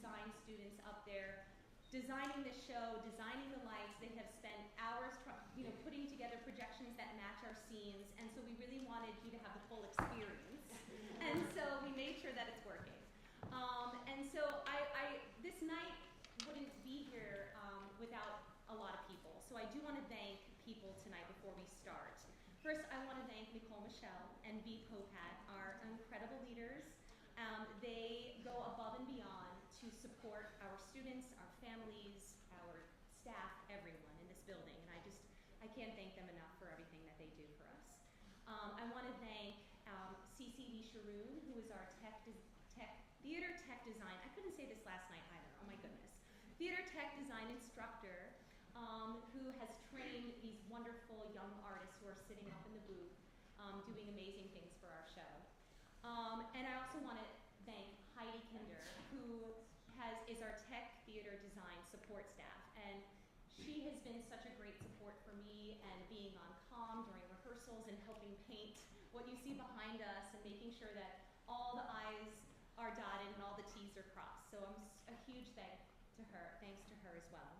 design students up there designing the show, designing the lights. They have spent hours putting together projections that match our scenes, and so we really wanted you to have the full experience. And so we made sure that it's working. And so this night wouldn't be here without a lot of people. So I do want to thank people tonight before we start. First, I want to thank Nicole Michelle and V. Popat, our incredible leaders. They go above and beyond to support our students, our families, our staff, everyone in this building. And I can't thank them enough for everything that they do for us. I want to thank CCD Sharoon, who is our theater tech design. I couldn't say this last night either. Oh my goodness. Theater tech design instructor who has trained these wonderful young artists who are sitting up in the booth doing amazing things for our show. And I also want to thank Heidi Kinder, who is our tech theater design support staff. And she has been such a great support for me and being on comm during rehearsals and helping paint what you see behind us and making sure that all the I's are dotted and all the T's are crossed. So a huge thanks to her as well.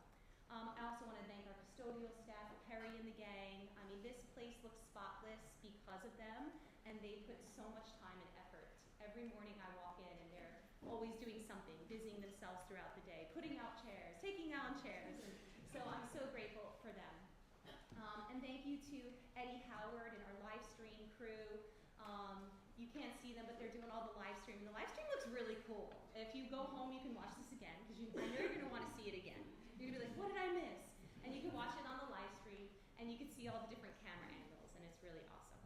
I also want to thank our custodial staff, Perry and the gang. I mean, this place looks spotless because of them, and they put so much time and effort. Every morning I walk in and they're always doing something, busying themselves throughout the day, putting out chairs, taking down chairs. And so I'm so grateful for them. And thank you to Eddie Howard and our live stream crew. You can't see them, but they're doing all the live streaming. The live stream looks really cool. If you go home, you can watch this again, because I know you're going to want to see it again. You're going to be like, what did I miss? And you can watch it on the live stream, and you can see all the different camera angles, and it's really awesome.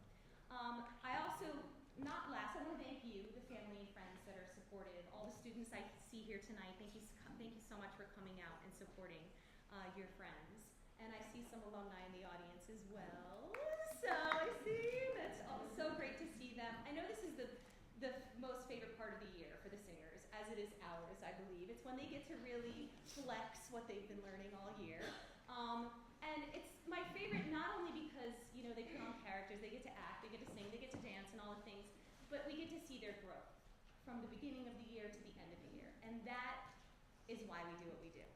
I also, not last, I want to thank you, the family and friends that are supportive. All the students I see here tonight, thank you so much for coming out and supporting your friends. And I see some alumni in the audience as well. So I see, that's so great to see them. I know this is the most favorite part of the year for the singers, as it is ours, I believe. It's when they get to really flex what they've been learning all year. And it's my favorite not only because, they put on characters, they get to act, they get to sing, they get to dance and all the things, but we get to see their growth from the beginning of the year to the end of the year. And that is why we do what we do.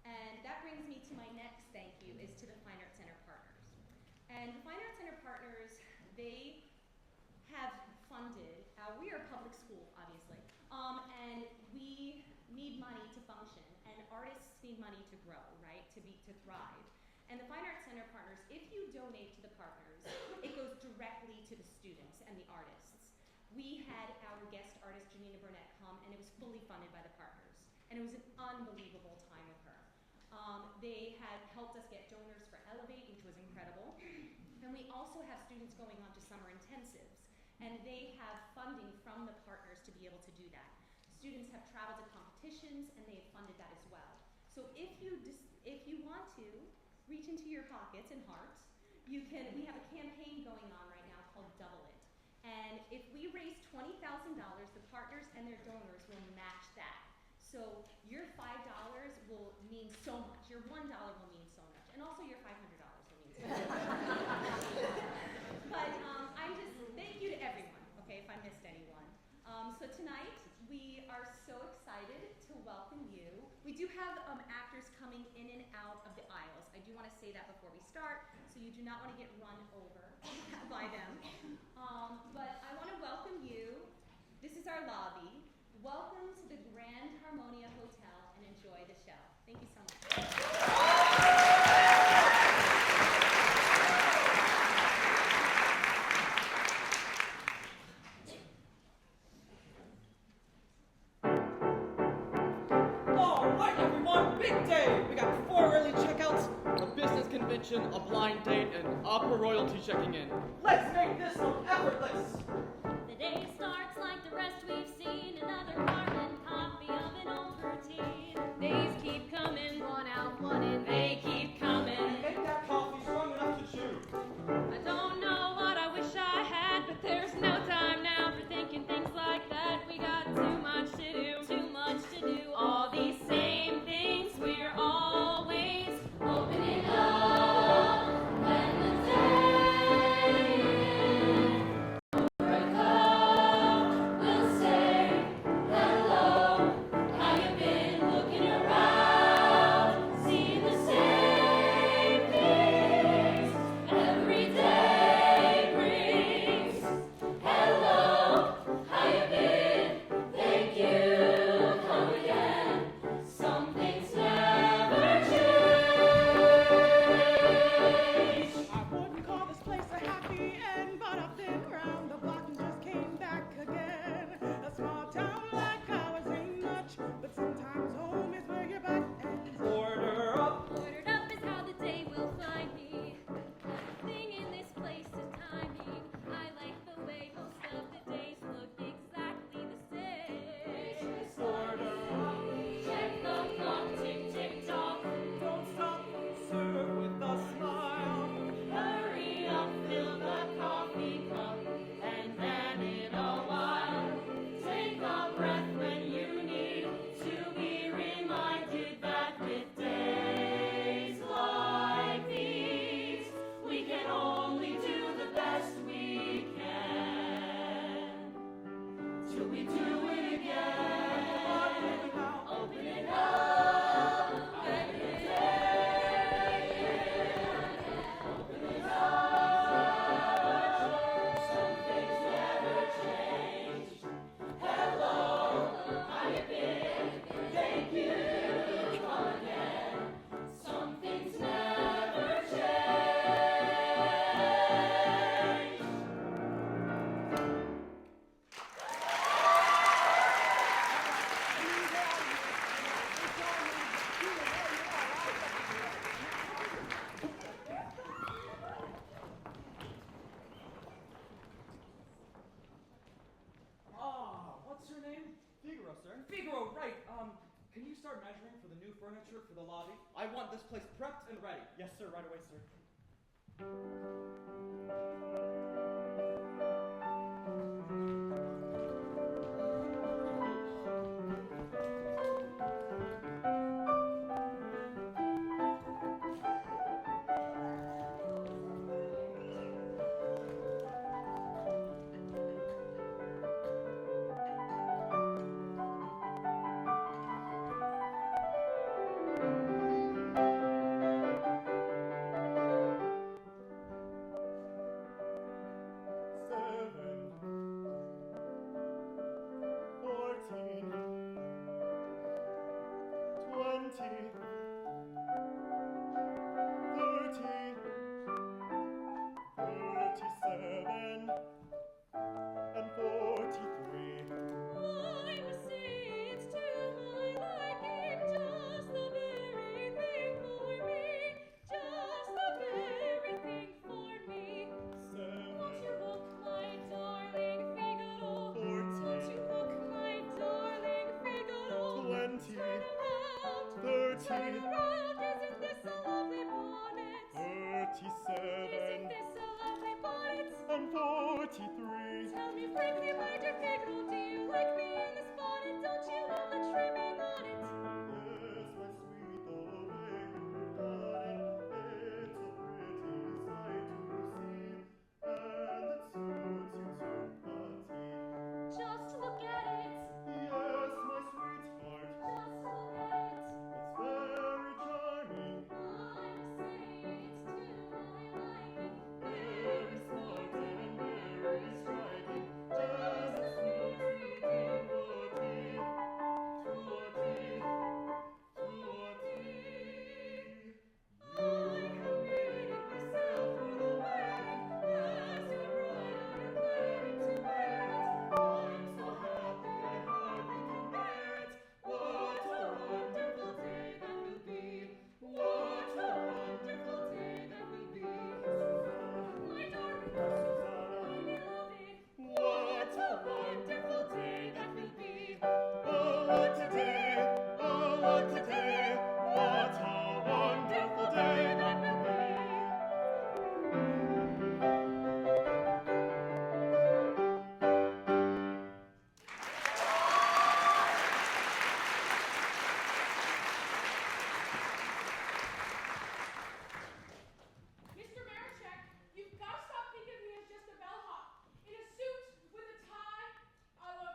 And that brings me to my next thank you, is to the Fine Arts Center partners. And the Fine Arts Center partners, they have funded, we are a public school, obviously, and we need money to function, and artists need money to grow, right, to thrive. And the Fine Arts Center partners, if you donate to the partners, it goes directly to the students and the artists. We had our guest artist, Janina Burnett, come, and it was fully funded by the partners. And it was an unbelievable time with her. They had helped us get donors for Elevate, which was incredible. And we also have students going on to summer intensives, and they have funding from the partners to be able to do that. Students have traveled to competitions, and they have funded that as well. So if you want to reach into your pockets and hearts, we have a campaign going on right now called Double It. And if we raise $20,000, the partners and their donors will match that. So your $5 will mean so much. Your $1 will mean so much. And also your $500 will mean so much. But thank you to everyone, okay, if I missed anyone. So tonight, we are so excited to welcome you. We do have actors coming in and out of the aisles. I do want to say that before we start, so you do not want to get run over by them. But I want to welcome you. This is our lobby. Welcome to the Grand Harmonia Hotel, and enjoy the show. Thank you so much. All right, everyone, big day. We got 4 early checkouts, a business convention, a blind date, and opera royalty checking in. Let's make this look effortless. The day starts like the rest we've seen, another carbon copy of an old routine. Days keep coming, one out, one in, they keep coming. Make that coffee strong enough to chew. I don't know what I wish I had, but there's no time now for thinking things like that. We got too much to do, all these same things, we're always opening up when the day is right. till we do it again. Open it up. Figaro, right. Can you start measuring for the new furniture for the lobby? I want this place prepped and ready. Yes, sir. Right away, sir. You've got to stop thinking of me as just a bellhop. In a suit with a tie, I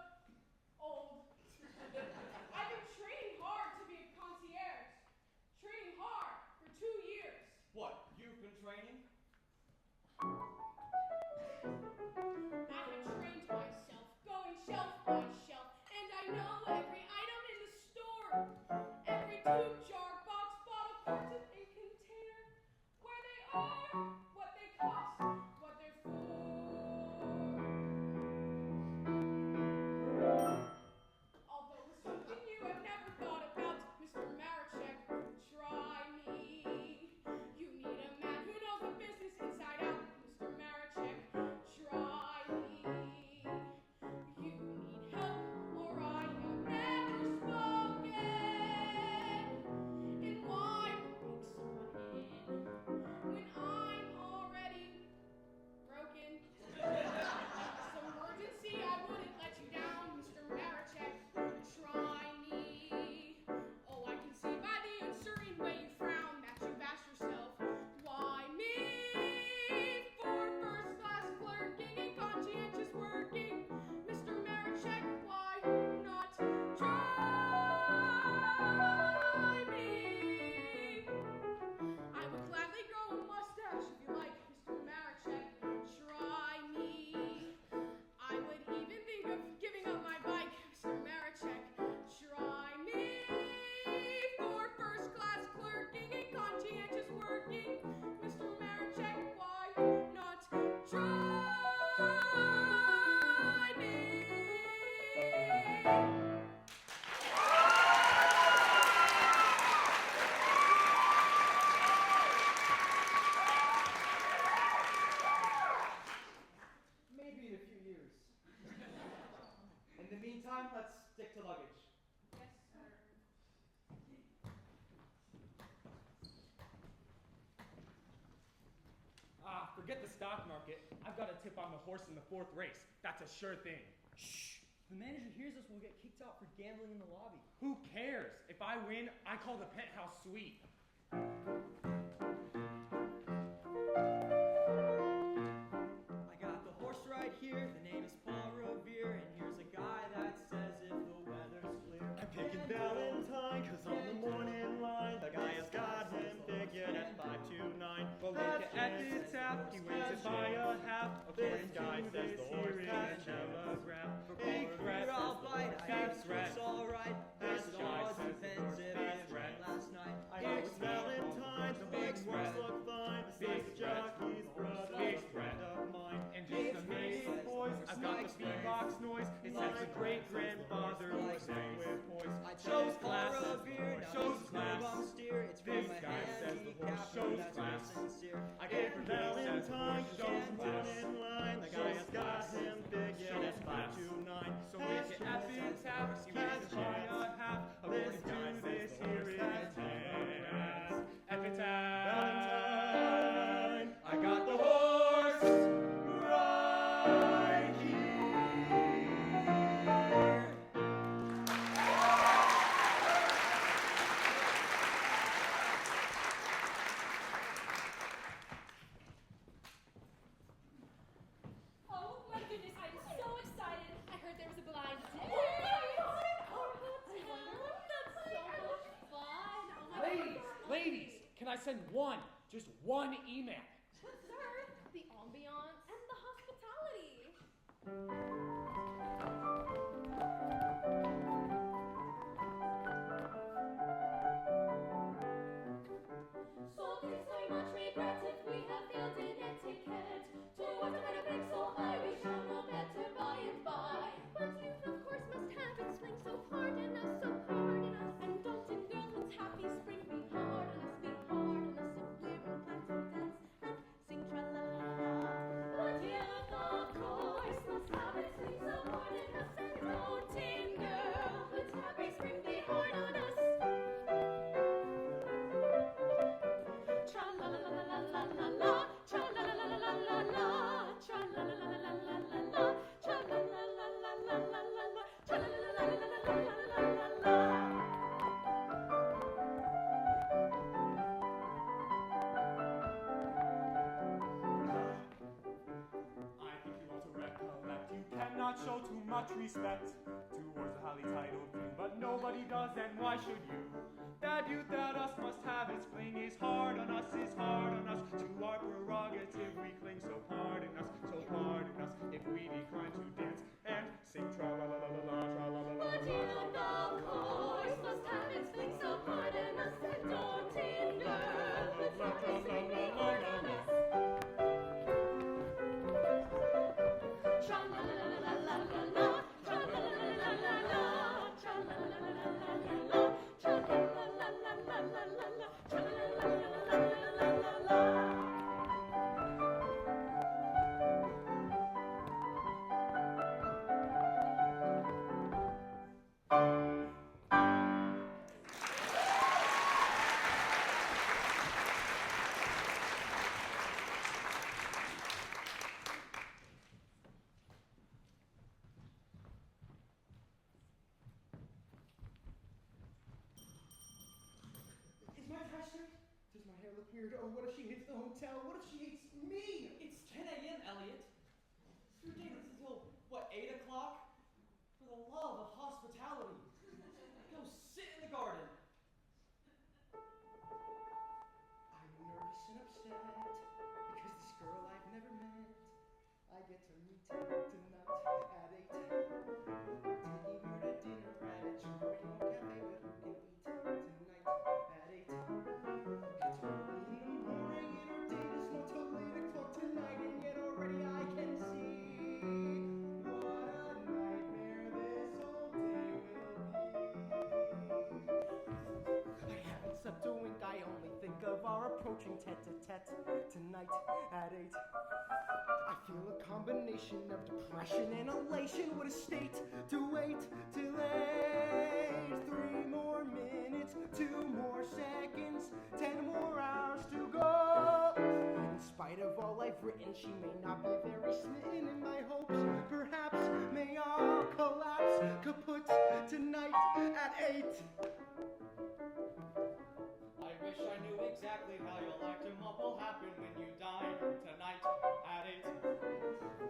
meantime, let's stick to luggage. Yes, sir. Forget the stock market. I've got a tip on the horse in the 4th race. That's a sure thing. Shh! If the manager hears us, we'll get kicked out for gambling in the lobby. Who cares? If I win, I call the penthouse suite. I got the horse right here. The name is Paul Revere, and here's a guy that says if the weather's clear. I'm picking Valentine, cause on the morning line, the guy has got him figured at 529. But look at this tap, he wins it by a half. This guy says the horse is a telegraph. Big red, I'll bite. Fast rat. It's alright. This This guy all says the depends horse if fast it rat. rained last night. I know it's Valentine, the big horse look fine. Big Besides the jockey's brother, Big a friend of mine. And just amazing, boys, I've got the beatbox noise. It says the great-grandfather was sang with poise. I Shows chose class, Paul Revere. Now shows this is class. no bum steer. It's This from a guy says the horse handicap, shows that's class. real sincere. I If gave her Valentine shows shows class. one in line, the guy has got him figured at 529. So make it epic tap, he wins it by a half. According to this here is epitaph. Valentine, I got the horse right here. Oh my goodness, I'm so excited. I heard there was a blind date. That's so much fun. Oh my Ladies, ladies, can I send just one email? But sir, the ambiance and the hospitality. Something so much regret if we have failed in etiquette. Towards a better place, so high we shall know better by and by. But youth, of course, must have its fling, so pardon us, so pardon us. And Dalton girlhood's happy spring, be hard on us, if we're inclined to dance and sing tra-la-la-la. But youth, of course, must have its fling, so pardon us. And Dalton girlhood's happy spring, be hard on us. Tra-la-la-la-la-la-la, tra-la-la-la-la-la-la, tra-la-la-la-la-la-la, tra-la-la-la-la-la-la-la, tra-la-la-la-la-la-la-la-la. I think you ought to recollect you cannot show too much respect towards the highly titled king, but nobody does, and why should you? That youth that us must have its fling is hard on us, is hard on us. To our prerogative we cling, so pardon us if we decline to dance and sing tra-la-la-la-la-la, tra-la-la-la-la-la. But youth, of course, must have its fling, so pardon us. And daunting girlhood's happy spring, be hard on us. Tra-la-la-la-la-la-la, tra-la-la-la-la-la-la, tra-la-la-la-la-la-la, tra-la-la-la-la-la-la-la, tra-la-la-la-la-la-la-la. Is my tie straight? Does my hair look weird? Or what if she hates the hotel? What if she hates me? It's 10 a.m., Elliot. Your date is until, what, 8 o'clock? For the love of hospitality. Go sit in the garden. I'm nervous and upset because this girl I've never met. I get to meet tonight at 8. Taking her to dinner at a charming cafe, but who can eat tonight at 8? It's early in the morning and our date is not till 8 o'clock tonight, and yet already I can see what a nightmare this whole day will be. I haven't slept a wink, I only think of our approaching tete-a-tete tonight at 8. I feel a combination of depression and elation. What a state to wait written, she may not be very smitten in my hopes. Perhaps may all collapse, kaput tonight at 8. I wish I knew exactly how you'll act and what will happen when you dine tonight at 8.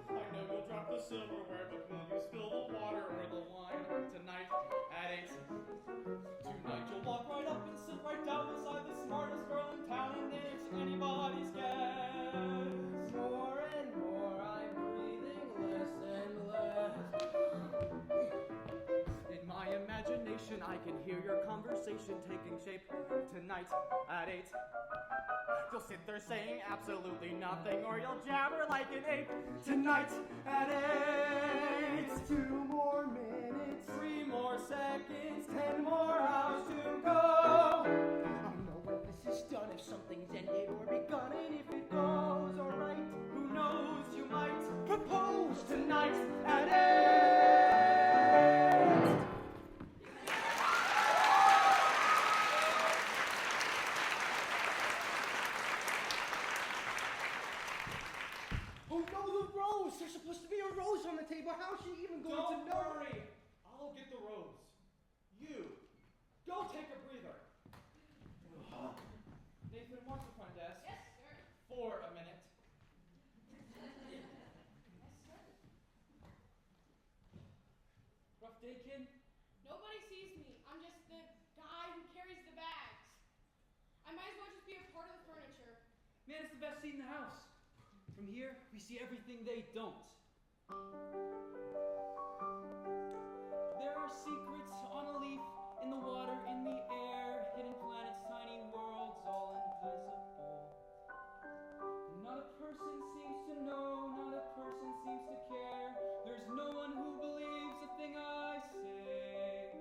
I know you'll drop the silverware, but will you spill the water or the wine tonight at 8? Tonight you'll walk right up and sit right down beside the smartest girl in town, and then it's anybody's guess. More and more I'm breathing less and less. In my imagination, I can hear your conversation taking shape tonight at 8. You'll sit there saying absolutely nothing, or you'll jabber like an ape tonight at 8. 2 more minutes, 3 more seconds, 10 more hours to go. I'll know when this is done, if something's ended or begun, and if it goes alright. who knows, you might Propose tonight at 8. Oh no, the rose! There's supposed to be a rose on the table. How's she even going to Don't know? worry, I'll get the rose. You, go take a breather. Nathan, watch the front desk. Yes, sir. For a minute. Rough day, kid? Nobody sees me. I'm just the guy who carries the bags. I might as well just be a part of the furniture. Man, it's the best seat in the house. From here, we see everything they don't. There are secrets on a leaf, in the water, in the air, hidden planets, tiny worlds, all invisible. Not a person seems to know, not a person seems to care. There's no one who believes a thing I say.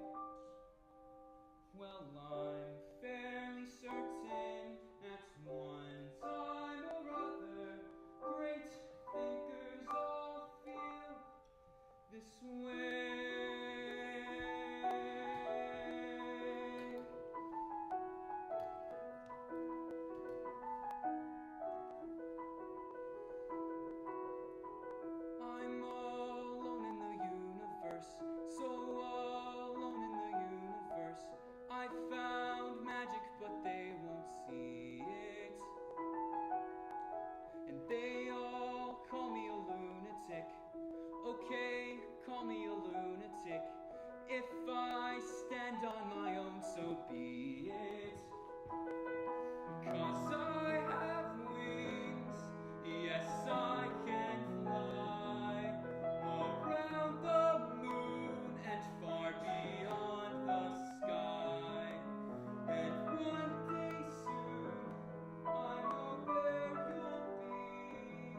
Well, I'm fairly certain at one time or other, great thinkers all feel this way. I'm all alone in the universe, so all alone in the universe. I found magic, but they won't see it. And they all call me a lunatic. Okay, call me a lunatic. If I stand on my own, so be it. 'Cause I have wings, yes, I can fly around the moon and far beyond the sky. And one day soon, I know where you'll be.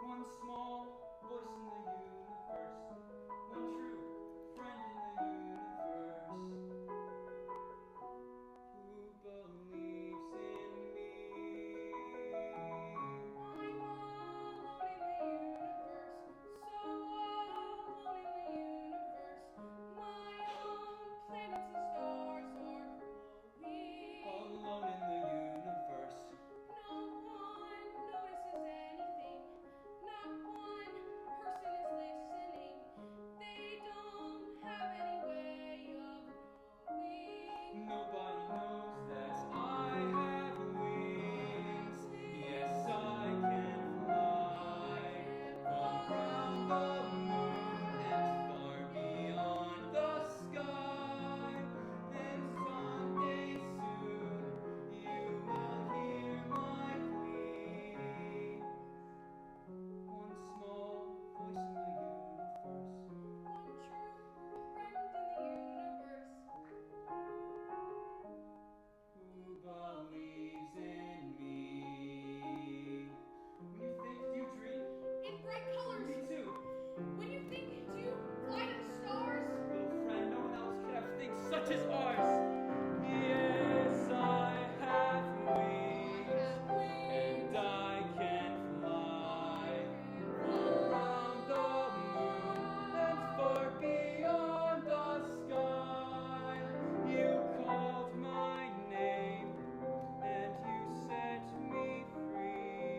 One small voice in the universe, one true friend in the universe, who believes in me. I'm all alone in the universe, so all alone in the universe. My own planets and stars are glowing. Alone in the universe. No one notices anything. Not one person is listening. They don't have any way of knowing. Nobody knows that I have wings. Yes, I can fly around the moon and far beyond the sky. And someday soon you will hear my plea. One small voice in the universe. One true friend in the universe. Who believes in me? When you think, do you dream? In bright colors. Me too. When you think, do you fly to the stars? Little friend, no one else could have things such as ours. Yes, I have wings, and I can fly around the moon and far beyond the sky. You called my name, and you set me free.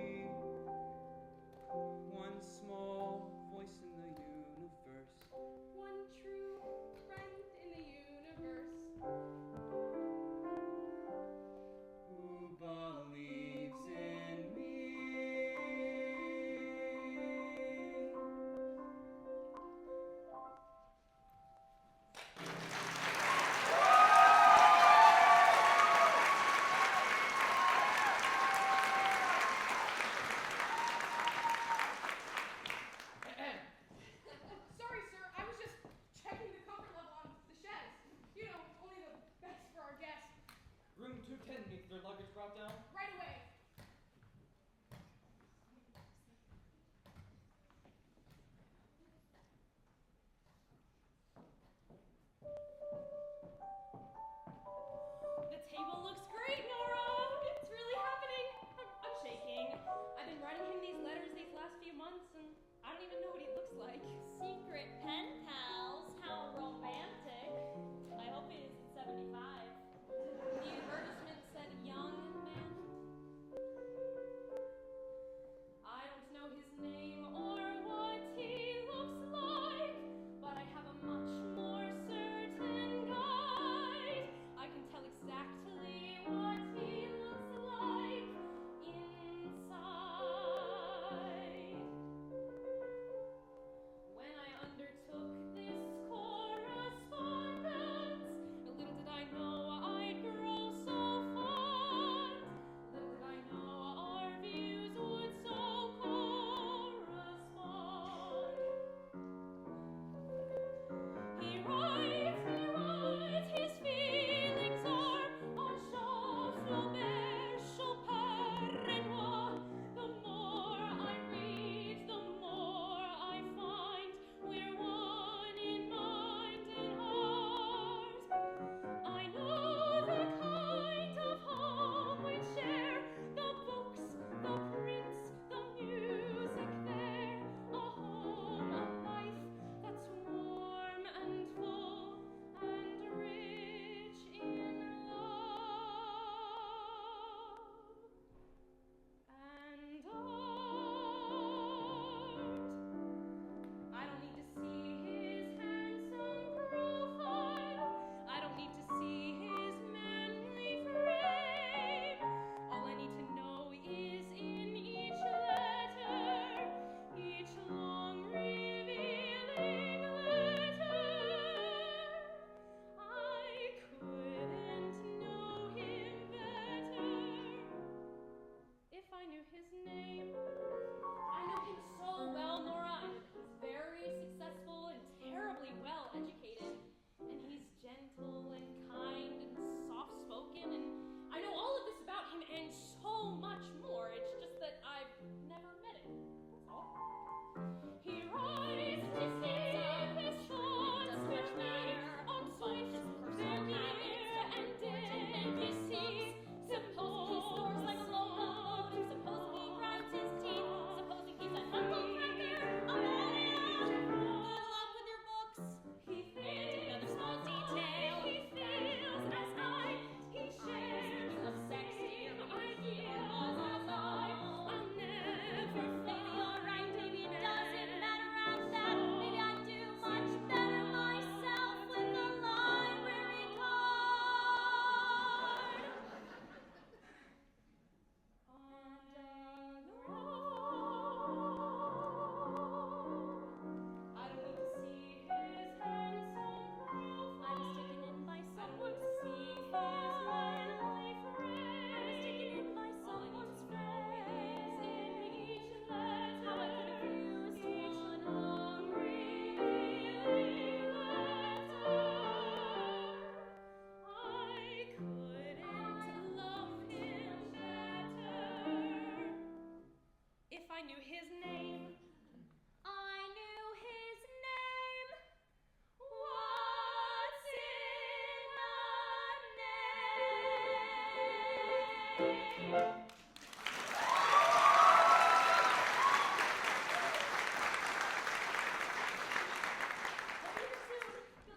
Good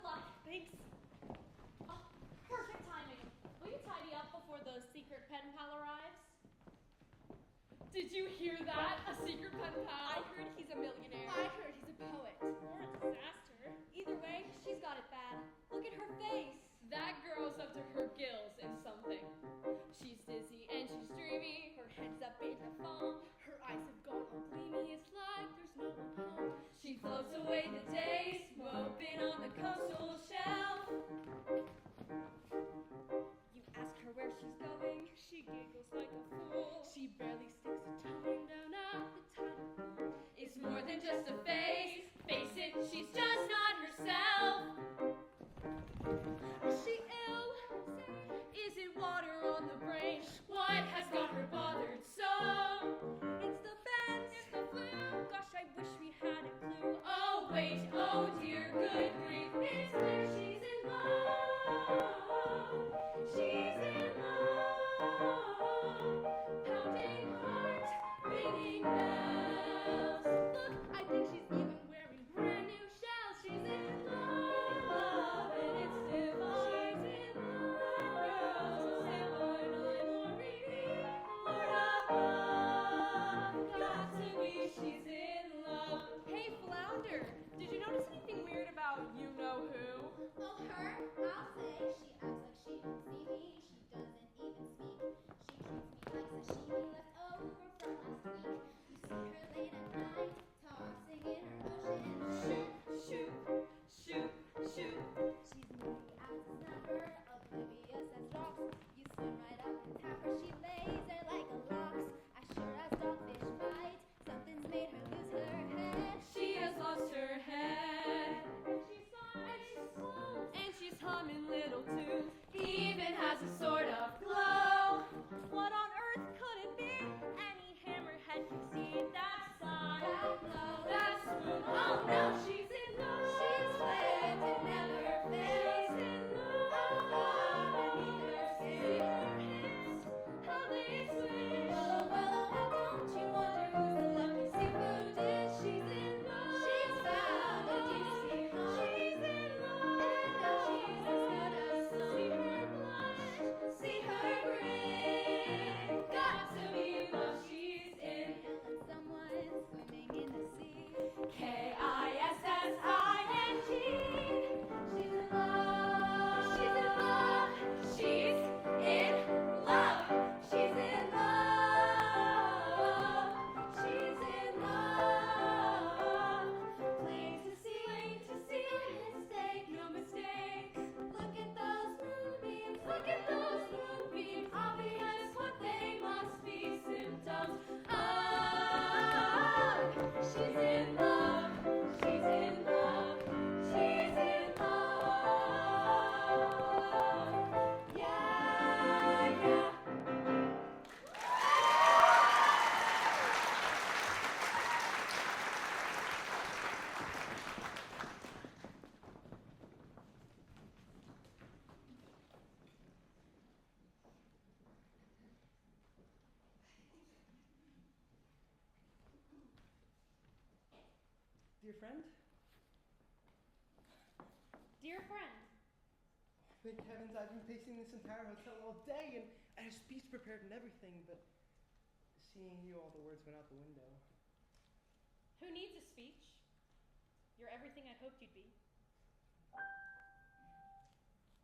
luck. Thanks. Oh, perfect timing. Will you tidy up before the secret pen pal arrives? Did you hear that? A secret pen pal? I heard he's a millionaire. I heard he's a poet. Or a disaster. Either way, she's got it bad. Look at her face. That girl's up to her gills in something. She's dizzy and she's dreamy. Her head's up in the foam. Her eyes have gone all gleamy. It's like there's no one home. She floats away the days, moping on the coastal shelf. You ask her where she's going. She giggles like a fool. She barely sticks a tongue down at the tidal pool. It's more than just a face. Face it, she's just not herself. Is she ill? Is it water on the brain? What has got her bothered so? It's the bends, it's the flu. Gosh, I wish we had a clue. Oh wait, oh dear, good grief. It's clear she's in love. She's in love. Pounding heart, ringing bells. Look, I think she's even wearing brand new shells. She's in love, and it's divine. She's in love, divine. I'm reading Lord above. Got to be, she's in love. Hey, Flounder, did you notice anything weird about you know who? Oh, her? I'll say. She acts like she don't see me. She doesn't even speak. She treats me like sashimi left over from last week. You see her late at night, tossing in her ocean. Shoot, shoot, shoot. She's moody as a snapper, oblivious as rocks. You swim right up and tap her. She lays there like a locks. As sure as dogfish bite, something's made her lose her head. She has lost her head. And she's humming little tunes. Even has a sort of glow. What on earth could it be? Any hammerhead can see that sign. That glow, That swoon. Oh no, she's in love. she's flipped, it never fails. She's in love. See her hips, how they swing. Willow, willow, don't you wonder who's the lucky seafood dish? She's in love. She's found a deep sea home. She's in love. And now she's as good as some. See her blush, See her grin. got to be love. She's in. And someone swimming in the sea. Kissing. She's in love. She's in love. She's in love. She's in love. She's in love. Plain to see. No mistake. Look at those moonbeams. Look at those moonbeams. Obvious what they must be. Symptoms of she's in love. She's in love. She's in love. Yeah, yeah. Dear friend, Dear friend, thank heavens I've been pacing this entire hotel all day and I had a speech prepared and everything, but seeing you, all the words went out the window. who needs a speech? You're everything I hoped you'd be.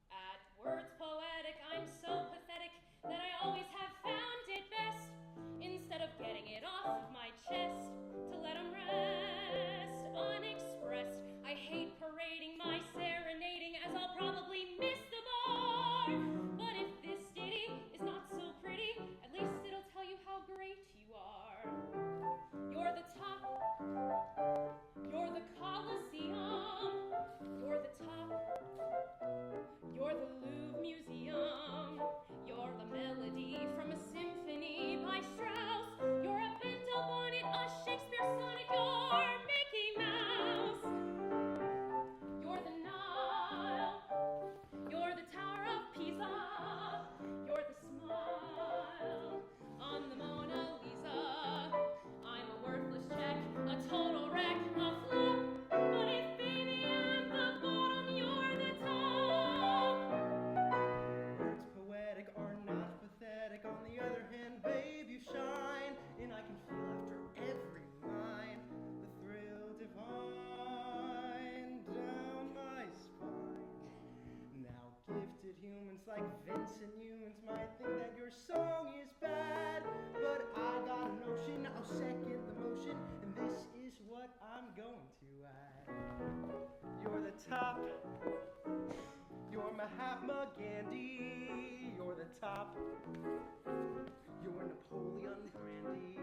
At words poetic, I'm so pathetic that I always have found it best, instead of getting it off my chest, to let 'em rest unexpressed. I hate parading my serenading, as I'll probably miss the bar. But if this ditty is not so pretty, at least it'll tell you how great you are. You're the top, you're the Colosseum, humans like Vincent Humans might think that your song is bad, but I got a notion, I'll second the motion, and this is what I'm going to add. You're the top, you're Mahatma Gandhi, you're the top, you're Napoleon Brandy,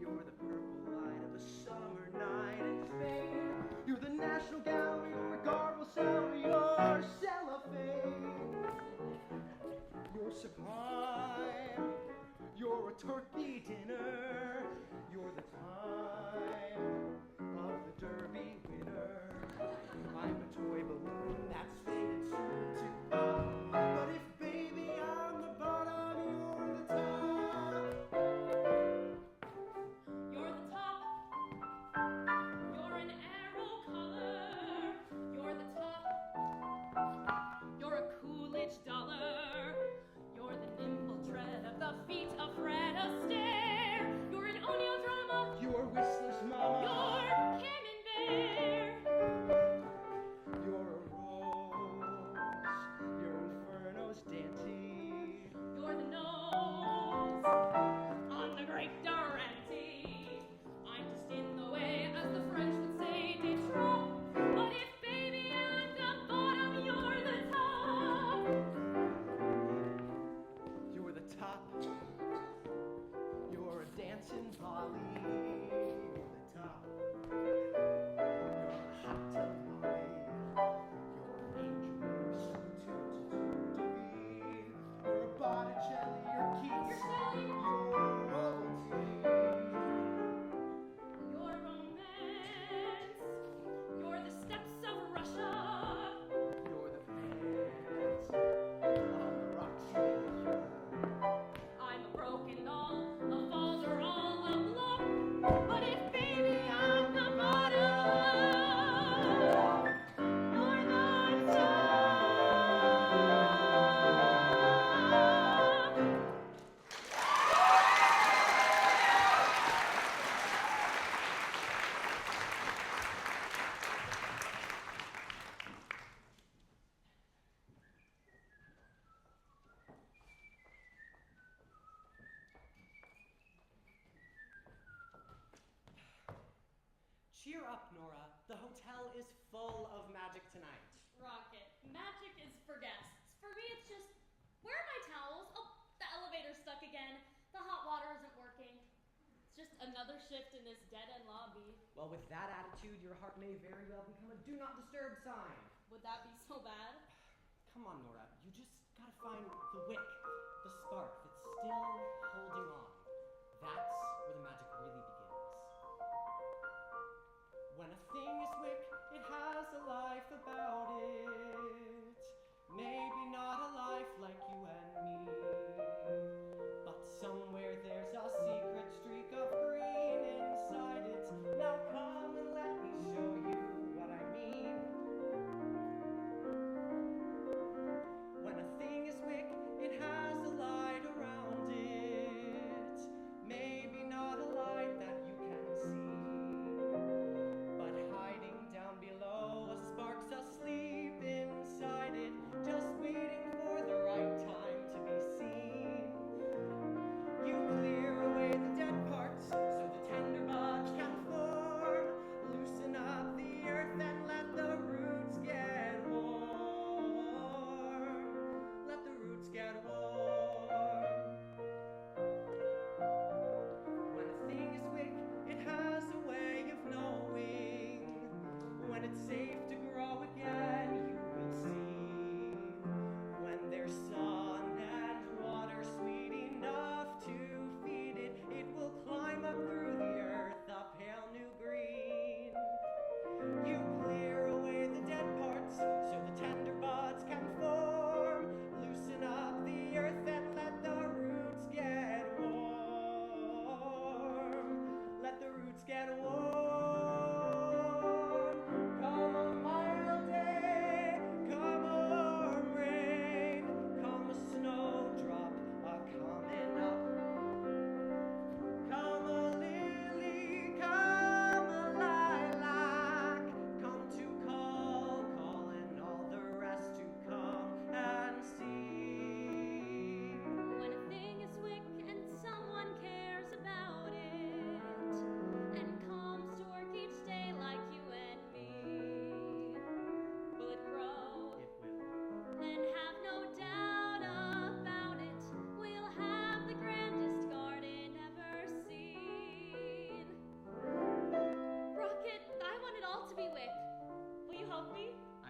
you're the purple light of a summer night in Spain, you're the National Gallery, or Garble Celery, or cellophane. You're sublime, you're a turkey dinner, you're the time of the Derby winner. I'm a toy balloon that's faded soon to pop, but if baby I'm the bottom, you're the top. You're the top. You're an arrow color. You're the top. You're a Coolidge dollar. You're the nimble tread of the feet of Fred Astaire. You're an O'Neill drama. You're Whistler's mama. You're Camembert. You're a rose. You're Inferno's Dante. You're the nose on the great Durante. I'm just in the way, as the French would say, de trop. But if baby I'm the bottom, you're the top. You're the top. You're a dancing volley. You're the top. You're a hot tamale. You're an angel. You're a Botticelli. You're Keats. You're Shelley. You're royalty. Your romance. You're the steps of Russia. You're the pants on the Roxy. I'm a broken doll. The falls are all a bluff. But if baby I'm the bottom, you're the top. Cheer up, Nora. The hotel is full of magic tonight. Rocket, magic is for guests. For me, it's just, where are my towels? Oh, the elevator's stuck again. The hot water isn't working. It's just another shift in this dead-end lobby. Well, with that attitude, your heart may very well become a do not disturb sign. Would that be so bad? Come on, Nora. You just gotta find the wick, the spark that's still holding on. That's where the magic really begins. When a thing is wick, it has a life about it. Maybe not a life like you and me, but somewhere there's a secret streak of green inside it. Now come and let me show you what I mean. When a thing is wick, it has a light around it.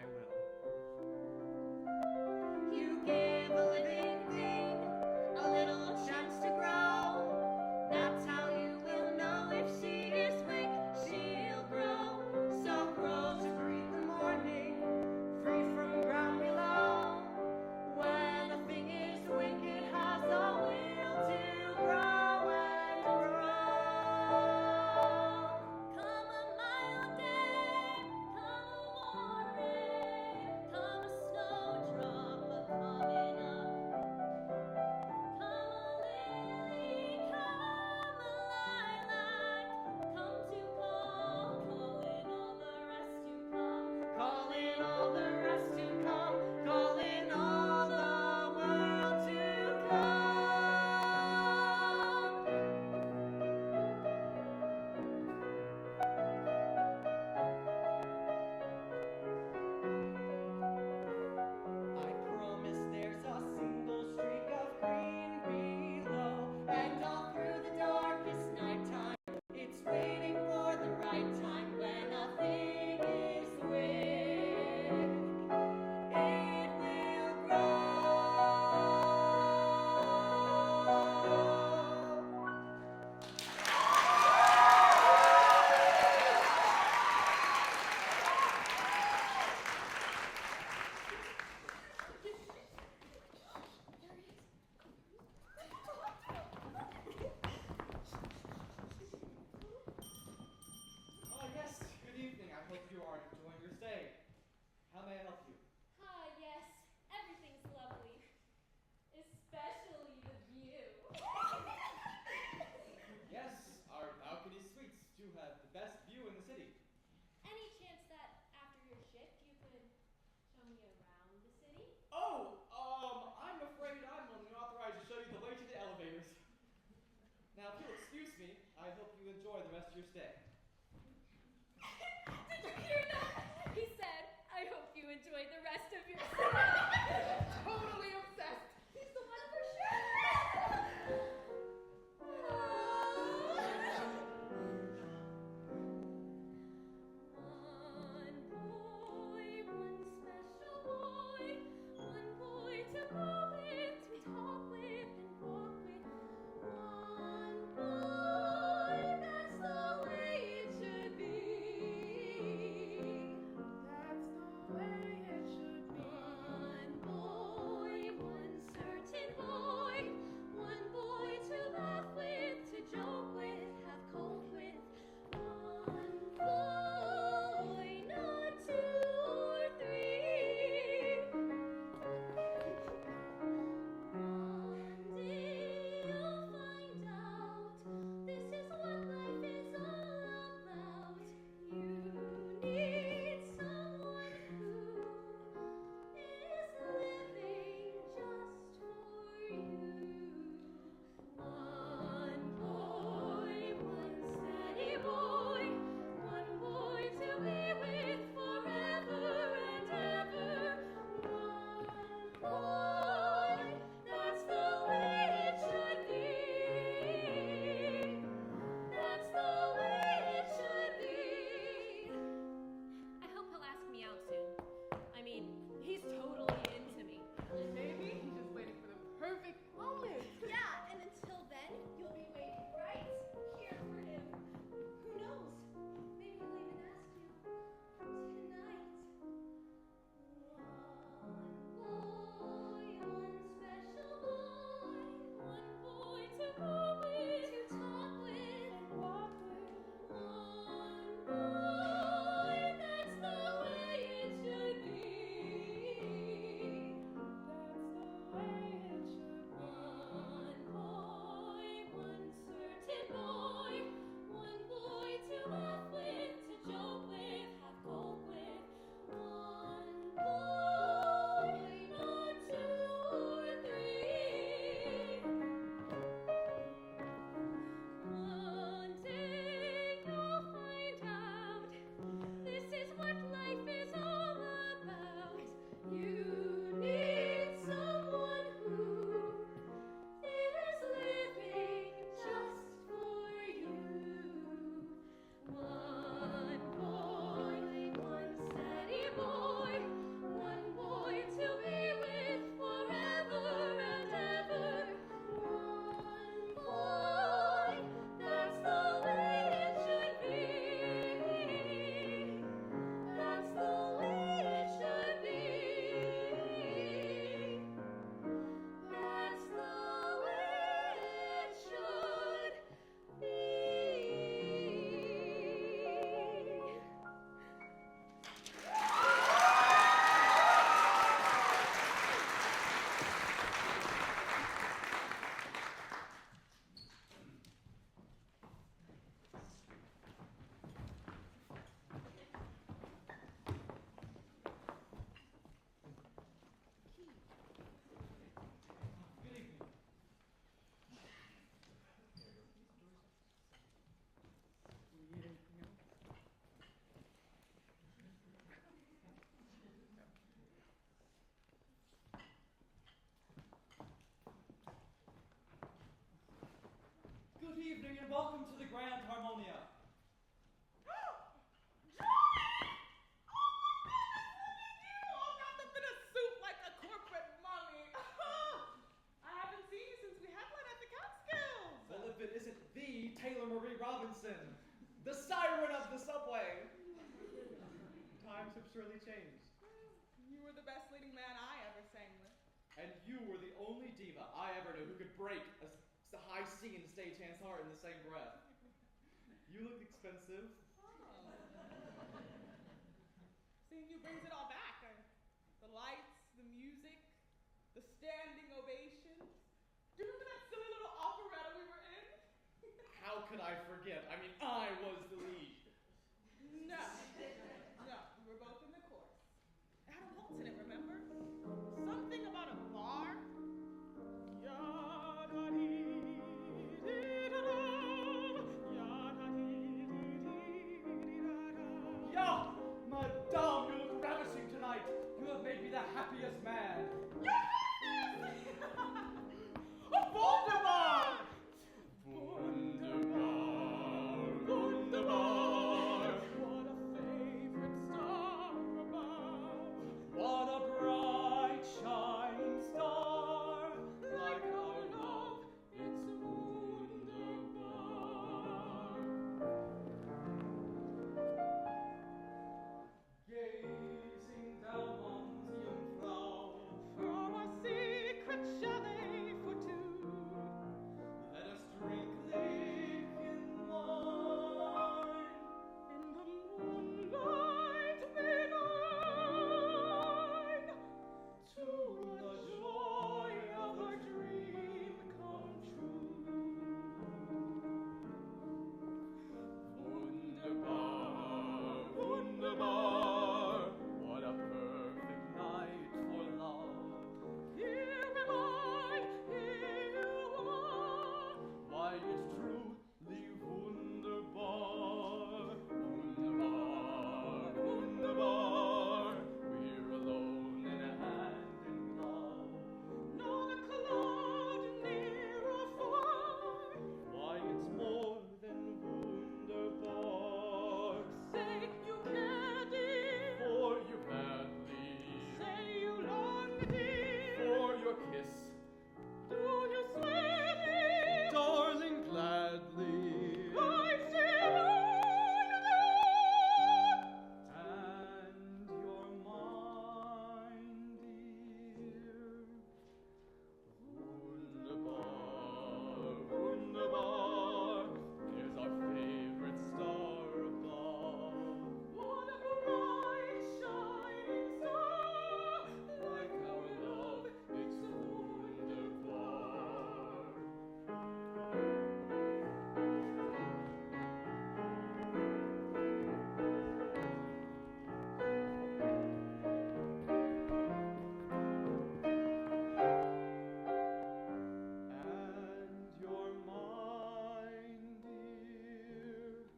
I will. You give a living thing a little chance to grow. That's how you will know if she is weak, she'll grow. So grow to greet the morning, free from ground below. When a thing is weak, it has a will to grow and grow. Come a mild day, come a warm rain, come a snowdrop a coming up. Come a lily, come a lilac, come to call, calling all the rest to come. Calling all the rest to come, calling all the world to come. I promise there's a single streak of green below, and all through the darkest nighttime, it's waiting for the right time when a thing is weak. It will grow. Oh, yes. Good evening. I hope you are enjoying your stay. How may I help you? Ah, yes, everything's lovely, especially the view. Yes, our balcony suites do have the best view in the city. Any chance that after your shift you could show me around the city? Oh, I'm afraid I'm only authorized to show you the way to the elevators. Now, if you'll excuse me, I hope you enjoy the rest of your stay. Did you hear that? He said, I hope you enjoy the rest of your stay. Totally obsessed. He's the one for sure. One boy, one special boy, one boy to go with, to talk with and walk with. One boy, that's the way surely changed. You were the best leading man I ever sang with. And you were the only diva I ever knew who could break a high C and stagehand's heart in the same breath. You look expensive. Seeing you brings it all back. The lights, the music, the standing ovations. Do you remember that silly little operetta we were in? How could I forget? I mean, I was the lead. No. No, we were both in the chorus. Adam Waltz in it, remember? Something about a bar. Yeah, madame, you look ravishing tonight. You have made me the happiest man. Your Highness! Wunderbar! Wunderbar, wunderbar. What a favorite star above. What a bright shining star, like our love, it's wunderbar. Gazing down on the Jungfrau, From a secret chalet for two. let us drink Lincoln wine. In the moonlight benign, To the joy of a dream come true. Wunderbar, wunderbar, what a perfect night for love. here am I, here you are. Why, it's truly wunderbar, wunderbar, wunderbar. We're alone in hand in glove. Not a cloud near or far. Why, it's more than wunderbar. Say you care, dear. For you gladly, Say you long, dear. for your kiss, Do you swear, dear? darling, gladly. I'm still on And you're mine, dear. Wunderbar, wunderbar. There's our favorite star above. What a bright shining star, Like our love, it's wunderbar. And you're mine, dear.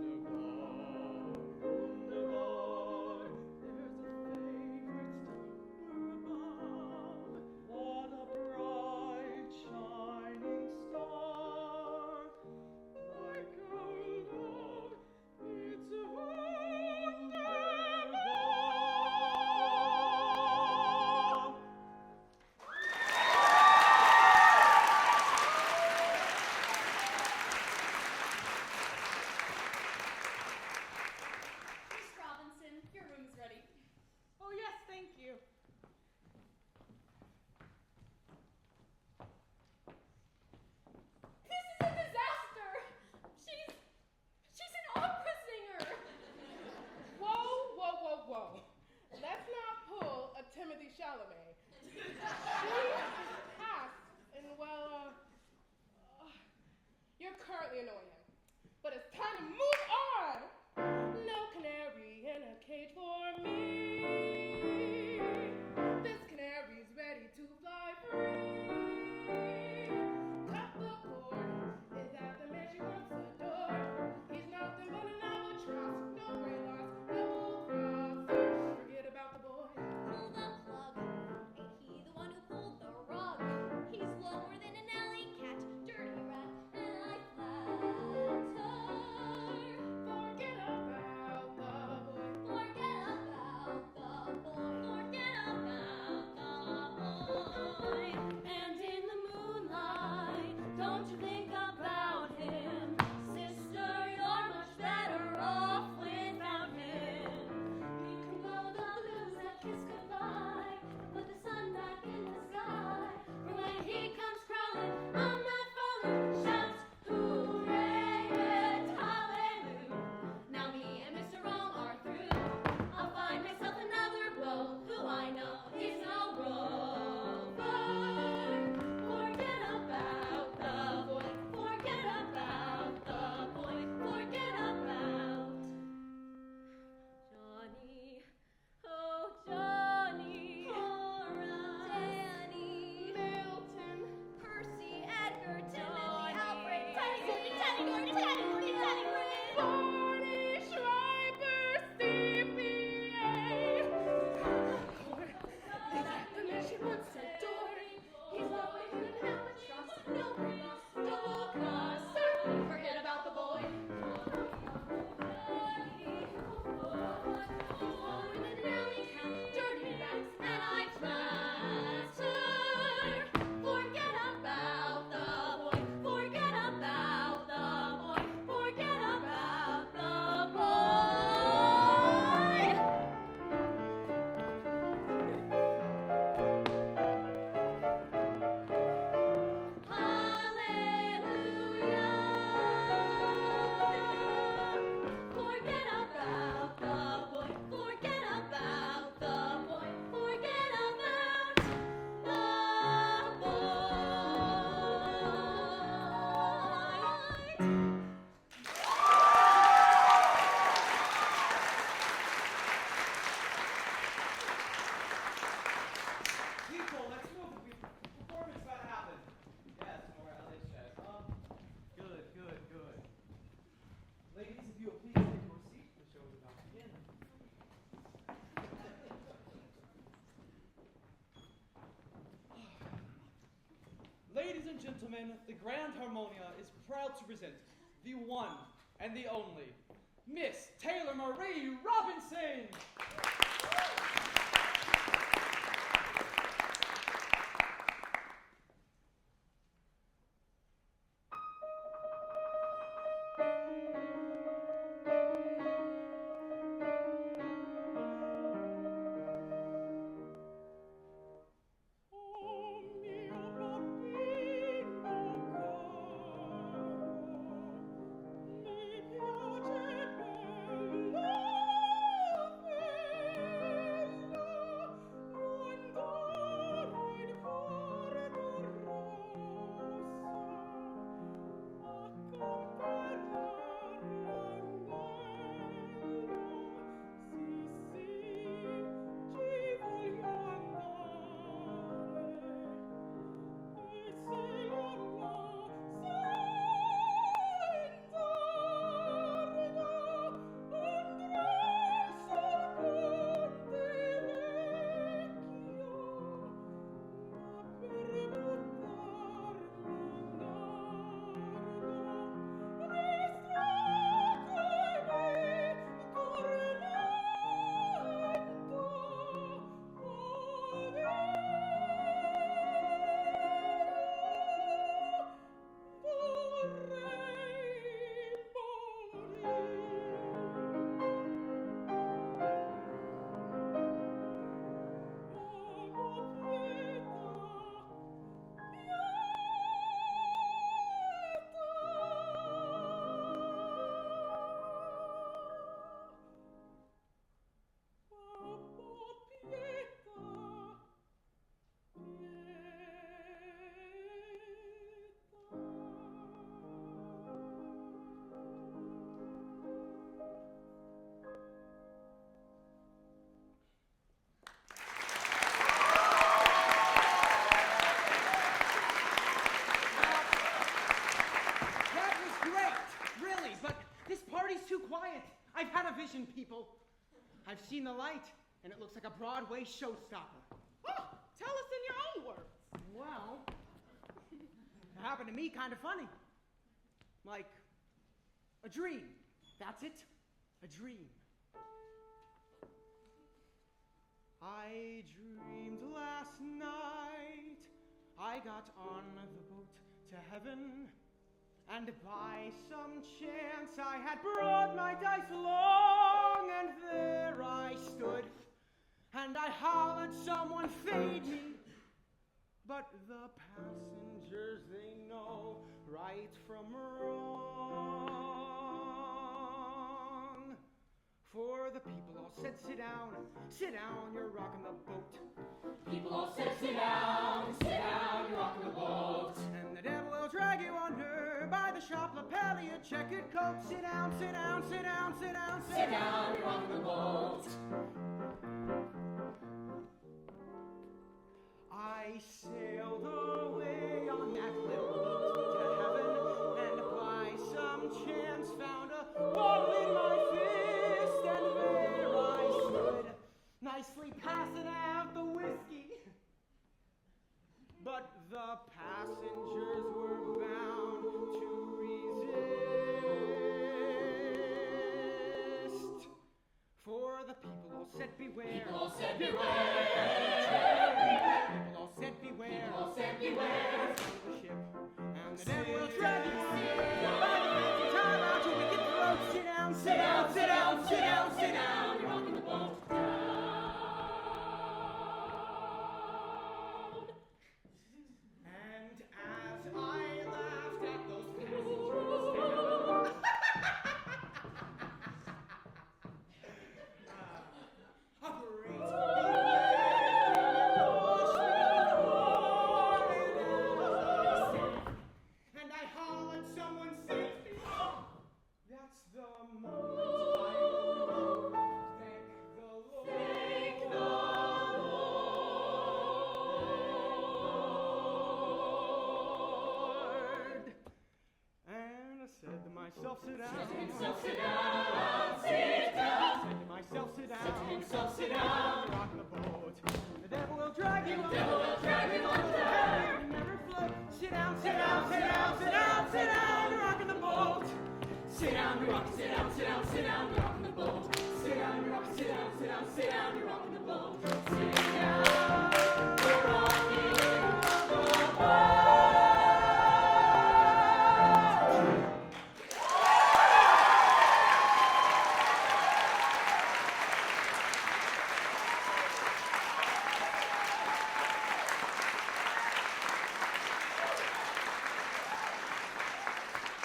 Wunderbar, wunderbar. There's a favorite star above. What a bright shining star. Like our love, it's wunderbar. Miss Robinson, your room's ready. Oh, yes, thank you. This is a disaster! She's an opera singer! Whoa, whoa, whoa, whoa. Let's not pull a Timothy Chalamet. She passed, and well, you're currently annoying. But it's time to move on! No canary in a cage for me. This canary's ready to fly free. Cut the cord. Is that the man she wants to adore? He's nothing but an albatross. No gray loss, double cross. Forget about the boy. Pull the plug. Ain't he the one who pulled the rug? He's lower than an alley cat, dirty rat, and I flag. and gentlemen, the Grand Harmonia is proud to present the one and the only Miss Taylor Marie Robinson. People, I've seen the light, and it looks like a Broadway showstopper. Oh, tell us in your own words. Well, it happened to me kind of funny. Like a dream. That's it, a dream. I dreamed last night I got on the boat to heaven, and by some chance I had brought my dice along, and there I stood, and I hollered, someone fade me. But the passengers, they know right from wrong. For the people all said, sit down, you're rocking the boat. People all said, sit down, you're rocking the boat. And the devil will drag you under by the sharp lapel of your checkered coat. Sit down, Sit down, you're rocking the boat. I sailed away on that little boat to heaven, and by some chance found a bottle in my fist, and there I stood, nicely passing out the whiskey. But the passengers were bound to resist, for the people all said beware. People all said beware. People all said beware. People all said beware. The ship, and the devil will drag you under by the fancy time out your wicked throat. Sit down, you're rocking the boat. And as I laughed at those passengers, a great and I hollered, someone save me. That's the moment I will thank the Lord. Thank the Lord. And I said to myself, sit down. Said to himself, sit down. Said to myself, sit down. Said to himself, sit down. Rock the boat. The devil will drag you The devil will drag you under. Never float. Sit down, Sit down, you're rocking, sit down, sit down, sit down, you're rocking the boat. Sit down, you're rocking, sit down, sit down, sit down, you're rocking the boat. Sit down, you're rocking the boat.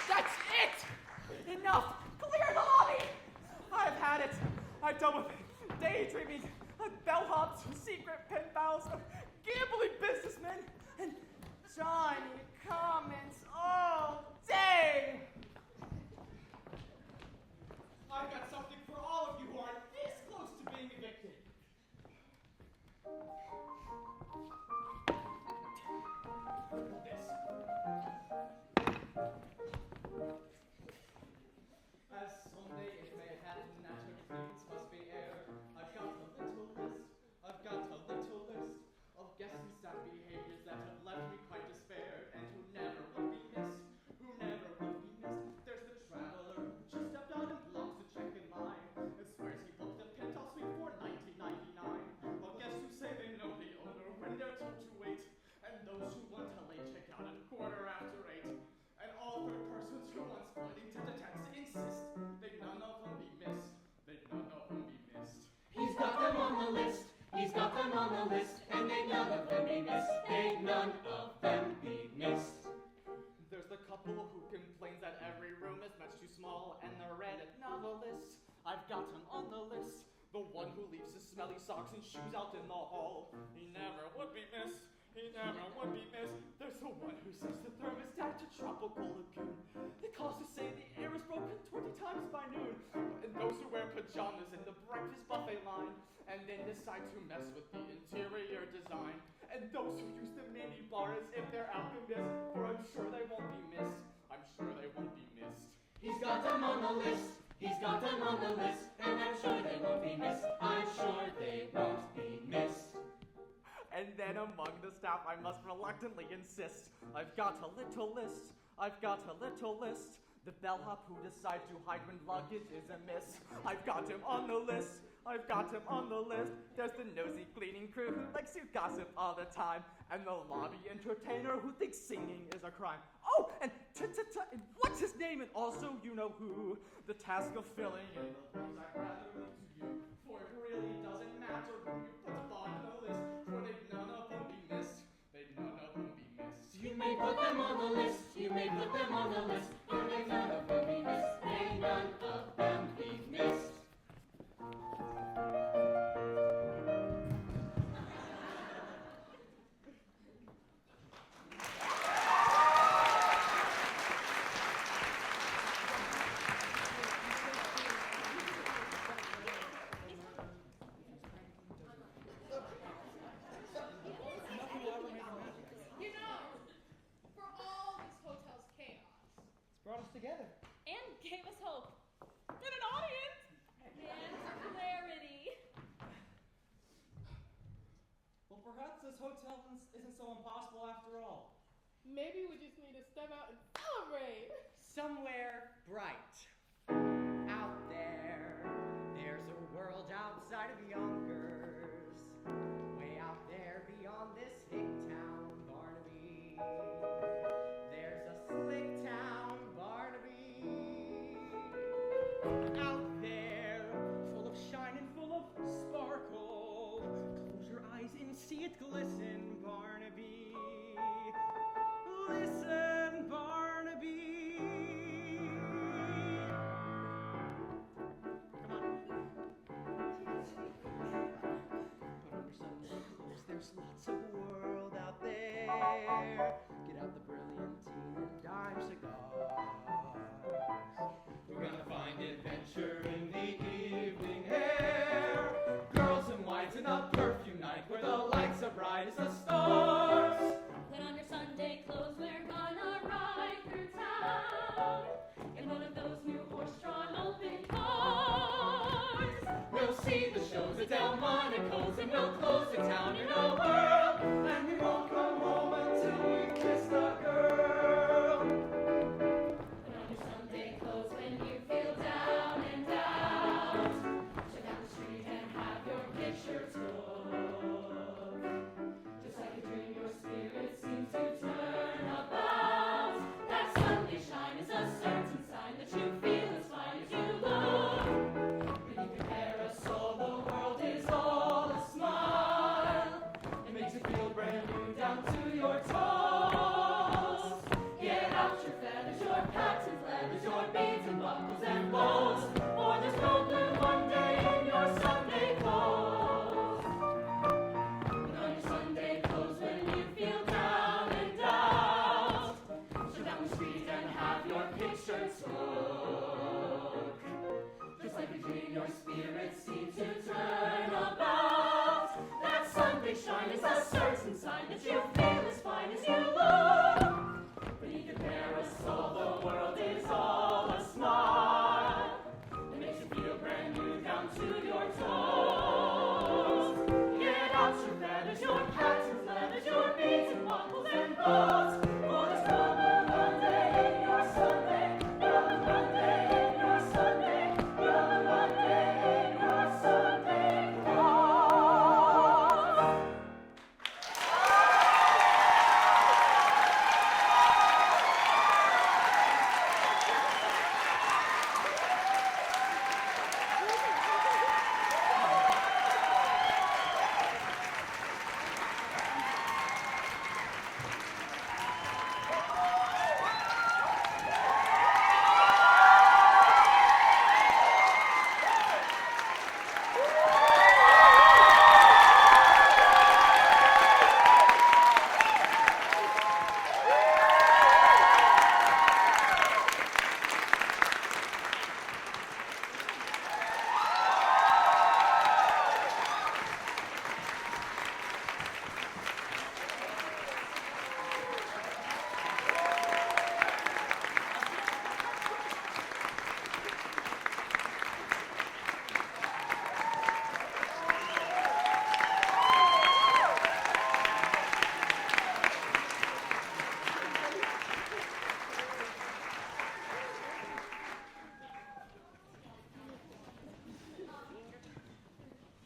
That's it! Enough! Clear the lobby! I've had it. I've done with daydreaming, bellhops, secret pen pals, gambling businessmen, and Johnny comments all day. I've got something for all of you who are this close to being evicted. This. As someday it may happen that your dreams must be aired, I've got a little list of guessing sad behaviors that have left me quite despaired, and who never would be missed, There's the traveler who just stepped out and belongs to check in line, and swears he booked the penthouse suite for $19.99. Well, guess who say they know the owner when they're told to wait, and those who want to late check out at 8:15, and all third persons who want splitting tete-a-tetes insist they none of them be missed. He's got them on the list, he's got them on the list, and they none of them be missed, they none of them be missed. There's the couple who complains that every room is much too small, and the Reddit novelist, I've got him on the list. The one who leaves his smelly socks and shoes out in the hall. He never would be missed. There's the one who sets the thermostat to tropical lagoon. He calls to say the air is broken 20 times by noon. And those who wear pajamas in the breakfast buffet line, and then decide to mess with the interior design. And those who use the mini bar as if they're alchemists, for I'm sure they won't be missed. He's got them on the list, he's got them on the list, and I'm sure they won't be missed, I'm sure they won't be missed. And then among the staff I must reluctantly insist, I've got a little list. The bellhop who decides to hide when luggage is amiss. I've got him on the list. There's the nosy cleaning crew who likes to gossip all the time, and the lobby entertainer who thinks singing is a crime. Oh, and and what's his name? And also, you know who? The task of filling in the blanks I'd rather leave to you, for it really doesn't matter who you put upon the list, for they none of them be missed. You may put them on the list, and they none of them be missed, they none of them be missed. Brought us together. And gave us hope. And an audience. And clarity. Well, perhaps this hotel isn't so impossible after all. Maybe we just need to step out and celebrate. Somewhere bright out there, there's a world outside of Yonkers, way out there beyond this hick town, Barnaby. There's a slick town, Barnaby, out there, full of shine and full of sparkle. Close your eyes and see it glisten, Barnaby. Listen, Barnaby. Come on. Put on your Sunday clothes. There's lots of world out there. Get out the brilliantine and dime cigars. We're gonna find adventure in the evening air. Girls in white in a perfume night where the lights are bright as the stars. Put on your Sunday clothes, we're gonna ride through town in one of those new horse-drawn open cars. We'll see the shows at Delmonico's and we'll close the town in a whirl. And we won't come home until we kissed a girl. Put on your Sunday clothes when you fine is a certain sign that you feel as fine as you look. Beneath your parasol, the world is all a smile. It makes you feel brand new down to your toes. Get out your feathers, your patterns, leathers, your beads and buckles and bows. For there's gonna Monday in your Sunday, gonna Monday in your Sunday, gonna Monday in your Sunday clothes.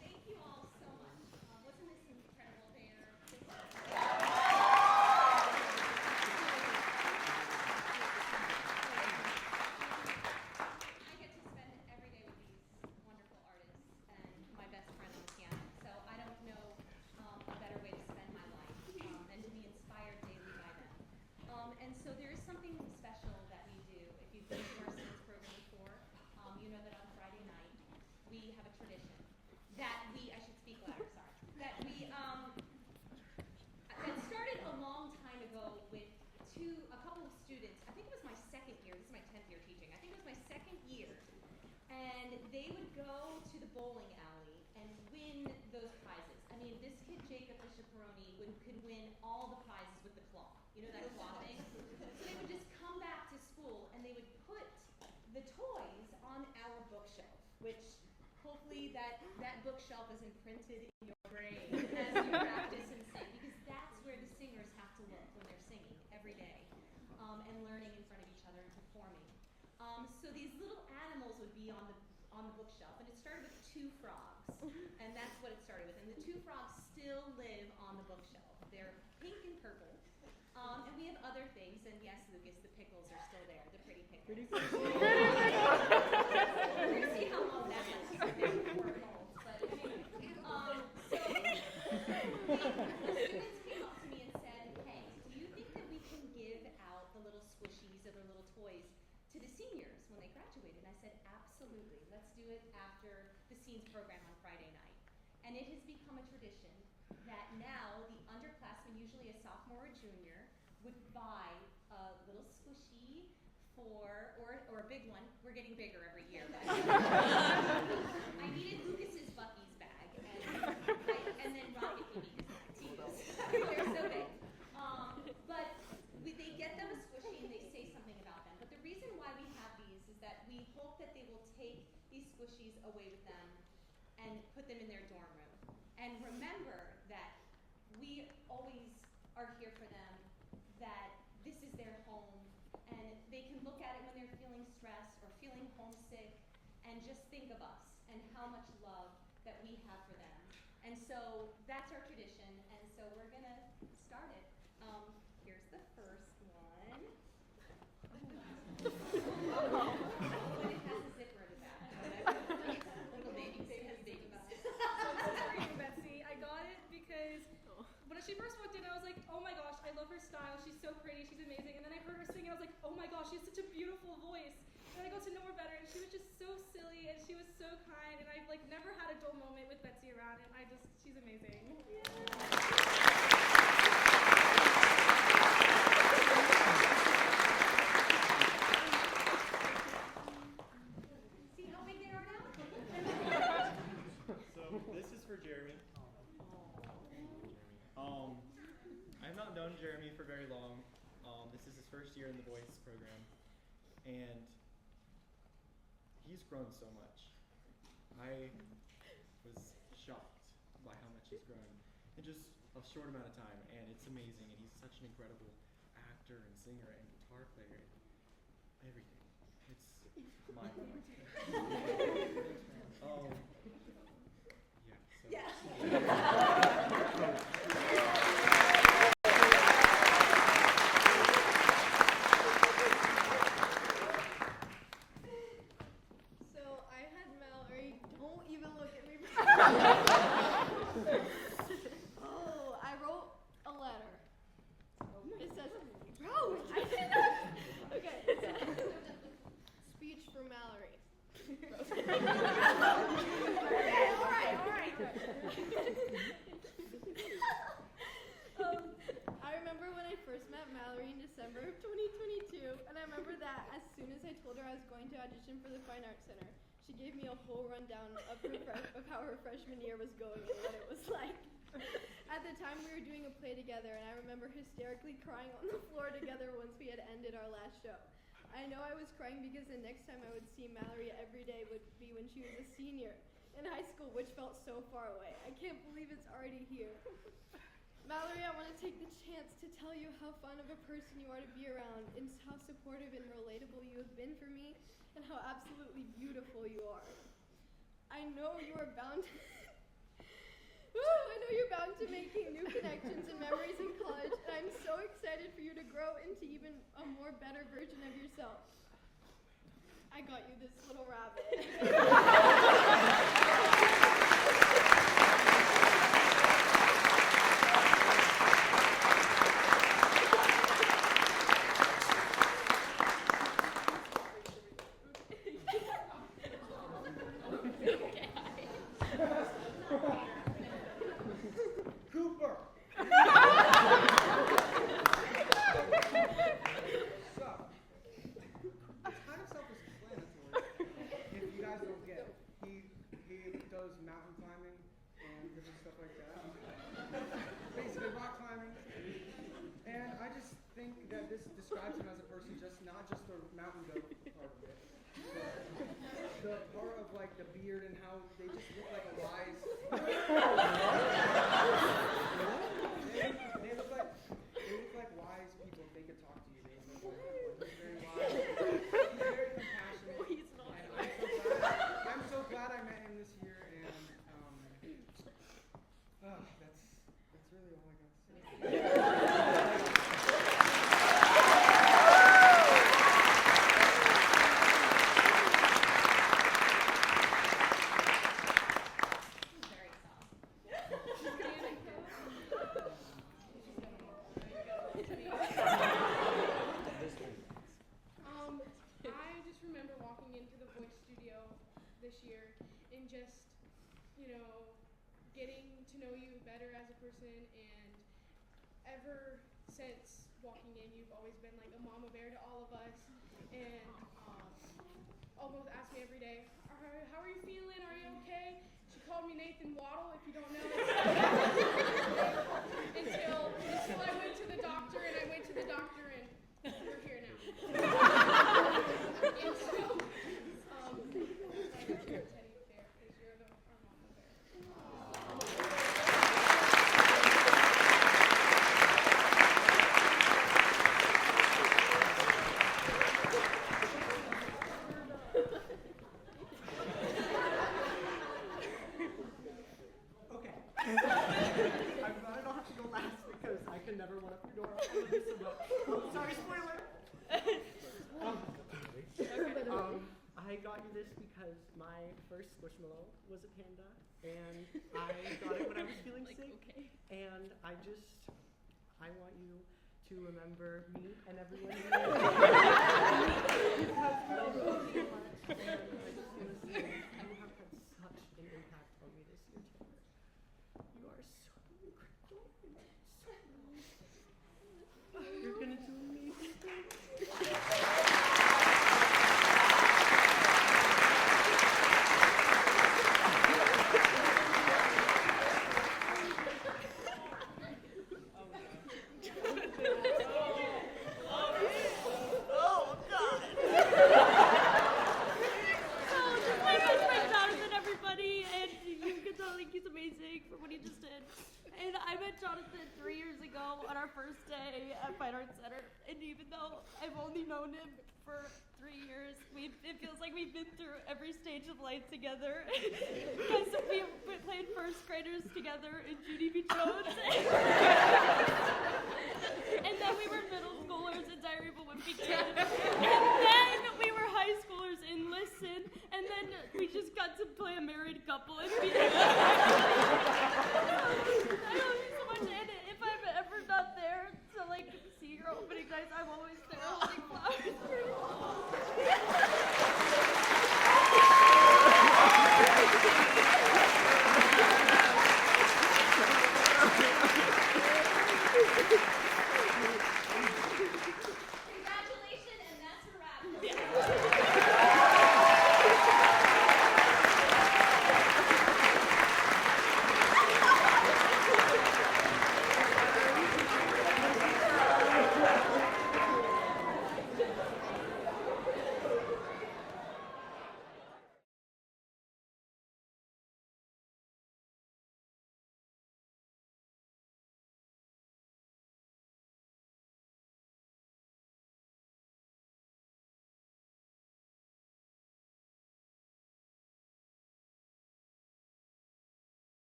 Thank you all so much. Wasn't this incredible there? I get to spend every day with these wonderful artists and my best friend on the piano. So I don't know a better way to spend my life than to be inspired daily by them. And so there is something special that we do. If you've been to our singers program before, you know that on Friday night we have a tradition that I should speak louder, sorry, that started a long time ago with a couple of students. I think it was my second year. This is my 10th year teaching. I think it was my second year. And they would go to the bowling alley and win those prizes. I mean, this kid, Jacob Fisher-Peroni, could win all the prizes with the claw. You know that claw thing? So they would just come back to school and they would put the toys on our bookshelf, which hopefully that bookshelf is imprinted in your brain as you practice and sing, because that's where the singers have to look when they're singing every day and learning in front of each other and performing. So these little animals would be on the bookshelf, and it started with 2 frogs, and that's what it started with. And the 2 frogs still live on the bookshelf. They're pink and purple, and we have other things. And yes, Lucas, the pickles are still there, the pretty pickles. We're gonna see how long that lasts before it molds. But so the students came up to me and said, "Hey, do you think that we can give out the little squishies or the little toys to the seniors when they graduate?" And I said, "Absolutely. Let's do it after the scenes program on Friday night." And it has become a tradition that now the underclassmen, usually a sophomore or junior, would buy a little squishy or a big one. We're getting bigger every year. I needed Lucas's Bucky's bag and then Rocket Baby's bag to use. They're so big. But they get them a squishy and they say something about them. But the reason why we have these is that we hope that they will take these squishies away with them and put them in their dorm room. And remember that we always are here for them, that this is their home, and they can look at it when they're feeling stressed or feeling homesick and just think of us and how much love that we have for them. And so that's our tradition, and so we're going to start it. Here's the first one. But it has a zipper in the back. Little babies. It has babies. For you, Betsy. I got it because when she first walked in, I was like, oh my gosh, I love her style. She's so pretty. She's amazing. And then I heard her sing, and I was like, oh my gosh, she has such a beautiful voice. And I got to know her better, and she was just so silly, and she was so kind. And I've never had a dull moment with Betsy around, and she's amazing. See how big they are now? So this is for Jeremy. I've not known Jeremy for very long. This is his first year in the voice program, and he's grown so much. I was shocked by how much he's grown in just a short amount of time, and it's amazing. And he's such an incredible actor and singer and guitar player. Everything. It's mind-blowing. Yeah. So I had Mallory. Don't even look at me. Oh, I wrote a letter. It says, bro, I did not. Okay. It says, speech for Mallory. Okay, all right. I remember when I first met Mallory in December of 2022, and I remember that as soon as I told her I was going to audition for the Fine Arts Center, she gave me a whole rundown of how her freshman year was going and what it was like. At the time, we were doing a play together, and I remember hysterically crying on the floor together once we had ended our last show. I know I was crying because the next time I would see Mallory every day would be when she was a senior in high school, which felt so far away. I can't believe it's already here. Mallory, I want to take the chance to tell you how fun of a person you are to be around, and how supportive and relatable you have been for me, and how absolutely beautiful you are. I know you are bound I know you're bound to making new connections and memories in college, and I'm so excited for you to grow into even a more better version of yourself. I got you this little rabbit. Cooper! So, it's kind of self-explanatory. If you guys don't get it, he does mountain climbing and different stuff like that. Basically rock climbing. And I just think that this describes him as a person, not just the mountain goat part of it. The part of like the beard and how they just look like a wise They look like wise people. They could talk to you. They look like he's very wise. He's very compassionate. And I'm so glad I met him this year. And that's really all I got to say. I just remember walking into the voice studio this year and just, getting to know you better as a person, and ever since walking in, you've always been like a mama bear to all of us, and almost ask me every day, how are you feeling? Are you okay? She called me Nathan Waddle, if you don't know it. until I went to the doctor, and we're here now. And so, your teddy bear, because you're our mama bear. Okay. I'm glad I don't have to go last because I can never one up your door. Sorry, spoiler. I got you this because my first Squishmallow was a panda, and I got it when I was feeling sick. Okay. And I want you to remember me and everyone you because I love you so much, and I just want to say you have had such an impact on me this year, Taylor. You are so incredible. You're gonna do amazing things. amazing for what he just did. And I met Jonathan 3 years ago on our first day at Fine Arts Center. And even though I've only known him for 3 years, it feels like we've been through every stage of life together. Because we played first graders together in Judy B. Jones. And then we were middle schoolers in Diary of a Wimpy Kid. And then we were high schoolers in Listen. And then we just got to play a married couple in